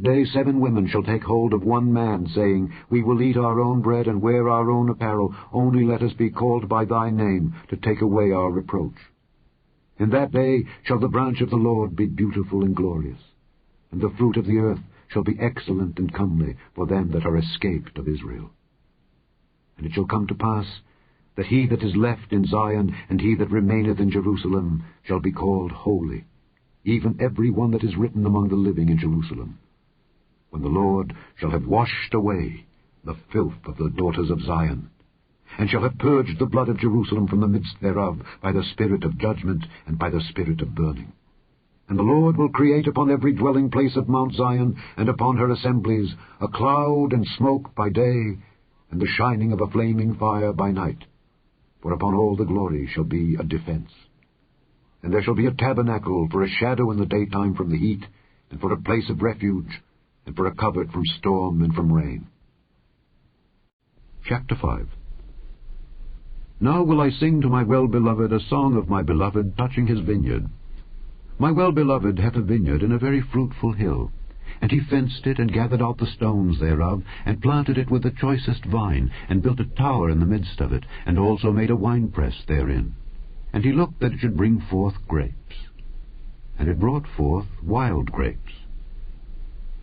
day 7 women shall take hold of one man, saying, We will eat our own bread and wear our own apparel, only let us be called by thy name, to take away our reproach. In that day shall the branch of the Lord be beautiful and glorious, and the fruit of the earth shall be excellent and comely for them that are escaped of Israel. And it shall come to pass, that he that is left in Zion, and he that remaineth in Jerusalem, shall be called holy, even every one that is written among the living in Jerusalem, when the Lord shall have washed away the filth of the daughters of Zion, and shall have purged the blood of Jerusalem from the midst thereof by the spirit of judgment and by the spirit of burning. And the Lord will create upon every dwelling place of Mount Zion, and upon her assemblies, a cloud and smoke by day, and the shining of a flaming fire by night. For upon all the glory shall be a defense. And there shall be a tabernacle for a shadow in the daytime from the heat, and for a place of refuge, and for a covert from storm and from rain. Chapter 5. Now will I sing to my well-beloved a song of my beloved touching his vineyard. My well-beloved hath a vineyard in a very fruitful hill, and he fenced it, and gathered out the stones thereof, and planted it with the choicest vine, and built a tower in the midst of it, and also made a winepress therein. And he looked that it should bring forth grapes. And it brought forth wild grapes.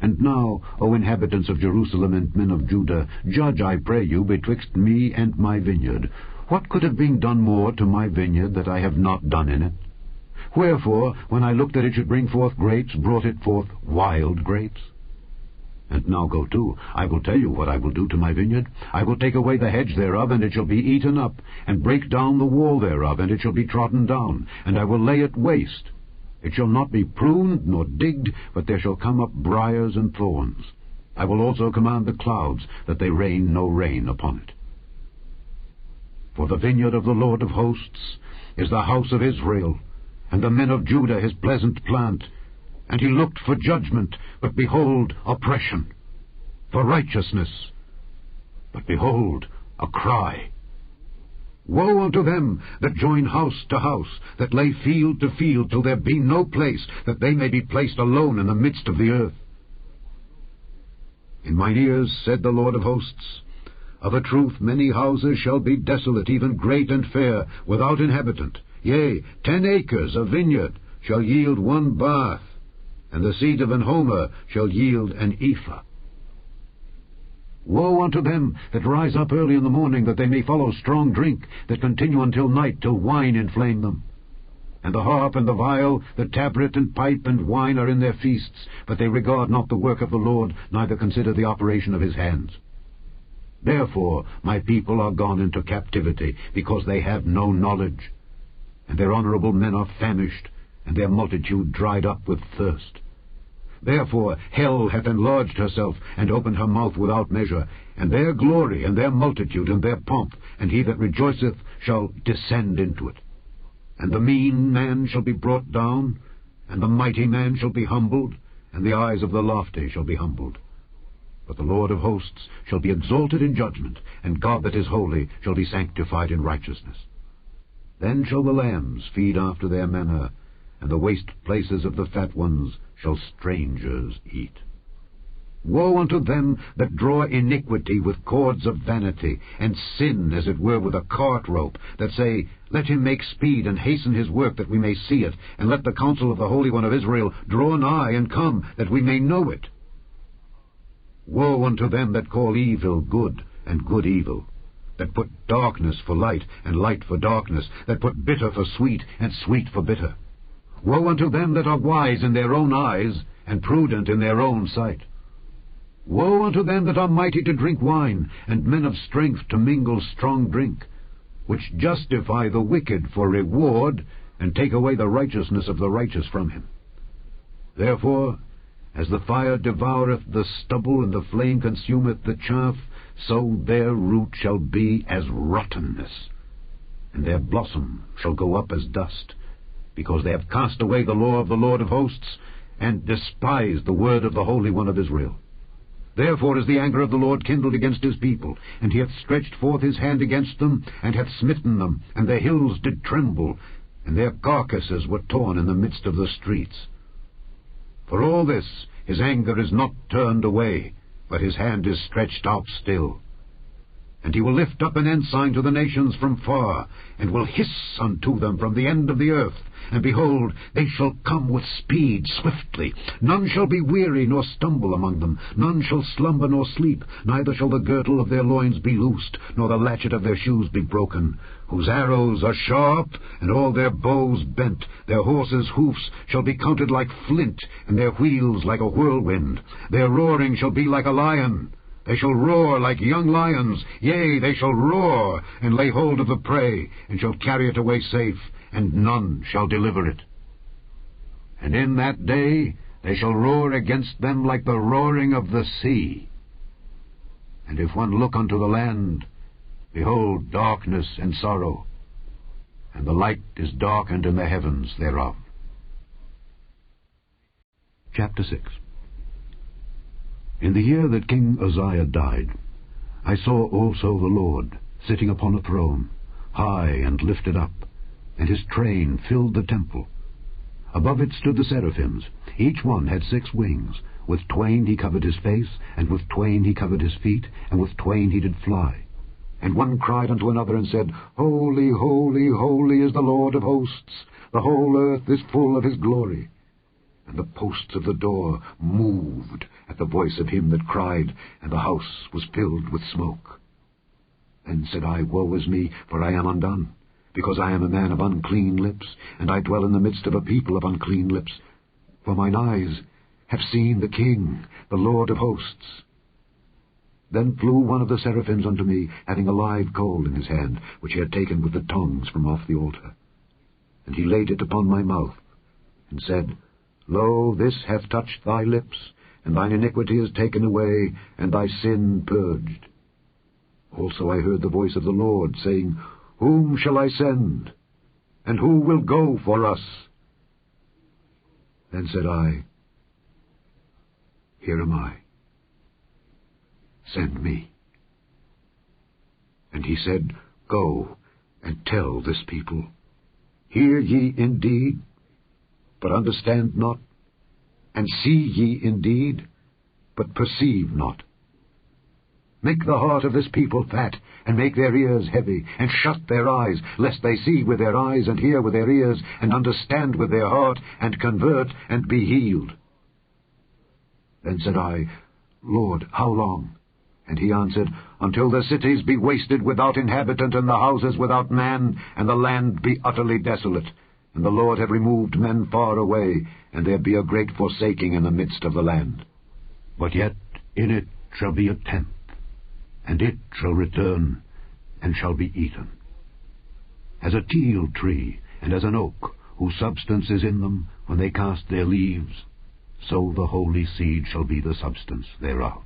And now, O inhabitants of Jerusalem and men of Judah, judge, I pray you, betwixt me and my vineyard. What could have been done more to my vineyard that I have not done in it? Wherefore, when I looked that it should bring forth grapes, brought it forth wild grapes? And now go to, I will tell you what I will do to my vineyard. I will take away the hedge thereof, and it shall be eaten up, and break down the wall thereof, and it shall be trodden down, and I will lay it waste. It shall not be pruned nor digged, but there shall come up briars and thorns. I will also command the clouds, that they rain no rain upon it. For the vineyard of the Lord of hosts is the house of Israel, and the men of Judah his pleasant plant. And he looked for judgment, but behold, oppression; for righteousness, but behold, a cry. Woe unto them that join house to house, that lay field to field, till there be no place, that they may be placed alone in the midst of the earth. In mine ears, said the Lord of hosts, of a truth many houses shall be desolate, even great and fair, without inhabitant. Yea, 10 acres of vineyard shall yield 1 bath, and the seed of an homer shall yield an ephah. Woe unto them that rise up early in the morning, that they may follow strong drink, that continue until night, till wine inflame them. And the harp and the viol, the tabret and pipe and wine are in their feasts, but they regard not the work of the Lord, neither consider the operation of his hands. Therefore my people are gone into captivity, because they have no knowledge. And their honorable men are famished, and their multitude dried up with thirst. Therefore hell hath enlarged herself, and opened her mouth without measure, and their glory, and their multitude, and their pomp, and he that rejoiceth shall descend into it. And the mean man shall be brought down, and the mighty man shall be humbled, and the eyes of the lofty shall be humbled. But the Lord of hosts shall be exalted in judgment, and God that is holy shall be sanctified in righteousness. Then shall the lambs feed after their manner, and the waste places of the fat ones shall strangers eat. Woe unto them that draw iniquity with cords of vanity, and sin as it were with a cart rope, that say, Let him make speed, and hasten his work, that we may see it, and let the counsel of the Holy One of Israel draw nigh and come, that we may know it. Woe unto them that call evil good, and good evil, that put darkness for light, and light for darkness, that put bitter for sweet, and sweet for bitter. Woe unto them that are wise in their own eyes, and prudent in their own sight. Woe unto them that are mighty to drink wine, and men of strength to mingle strong drink, which justify the wicked for reward, and take away the righteousness of the righteous from him. Therefore, as the fire devoureth the stubble, and the flame consumeth the chaff, so their root shall be as rottenness, and their blossom shall go up as dust, because they have cast away the law of the Lord of hosts, and despised the word of the Holy One of Israel. Therefore is the anger of the Lord kindled against his people, and he hath stretched forth his hand against them, and hath smitten them, and their hills did tremble, and their carcasses were torn in the midst of the streets. For all this His anger is not turned away, but his hand is stretched out still. And he will lift up an ensign to the nations from far, and will hiss unto them from the end of the earth. And behold, they shall come with speed swiftly. None shall be weary nor stumble among them. None shall slumber nor sleep. Neither shall the girdle of their loins be loosed, nor the latchet of their shoes be broken. Whose arrows are sharp, and all their bows bent. Their horses' hoofs shall be counted like flint, and their wheels like a whirlwind. Their roaring shall be like a lion. They shall roar like young lions. Yea, they shall roar, and lay hold of the prey, and shall carry it away safe, and none shall deliver it. And in that day they shall roar against them like the roaring of the sea. And if one look unto the land, behold darkness and sorrow, and the light is darkened in the heavens thereof. Chapter 6. In the year that King Uzziah died, I saw also the Lord sitting upon a throne, high and lifted up, and his train filled the temple. Above it stood the seraphims. Each one had 6 wings. With twain he covered his face, and with twain he covered his feet, and with twain he did fly. And one cried unto another, and said, Holy, holy, holy is the Lord of hosts. The whole earth is full of his glory. And the posts of the door moved at the voice of him that cried, and the house was filled with smoke. Then said I, Woe is me, for I am undone, because I am a man of unclean lips, and I dwell in the midst of a people of unclean lips. For mine eyes have seen the King, the Lord of hosts. Then flew one of the seraphims unto me, having a live coal in his hand, which he had taken with the tongs from off the altar. And he laid it upon my mouth, and said, Lo, this hath touched thy lips, and thine iniquity is taken away, and thy sin purged. Also I heard the voice of the Lord, saying, Whom shall I send? And who will go for us? Then said I, Here am I. Send me. And he said, Go, and tell this people, Hear ye indeed, but understand not, and see ye indeed, but perceive not. Make the heart of this people fat, and make their ears heavy, and shut their eyes, lest they see with their eyes, and hear with their ears, and understand with their heart, and convert, and be healed. Then said I, Lord, how long? And he answered, Until the cities be wasted without inhabitant, and the houses without man, and the land be utterly desolate, and the Lord have removed men far away, and there be a great forsaking in the midst of the land. But yet in it shall be a tenth, and it shall return, and shall be eaten. As a teil tree, and as an oak, whose substance is in them when they cast their leaves, so the holy seed shall be the substance thereof.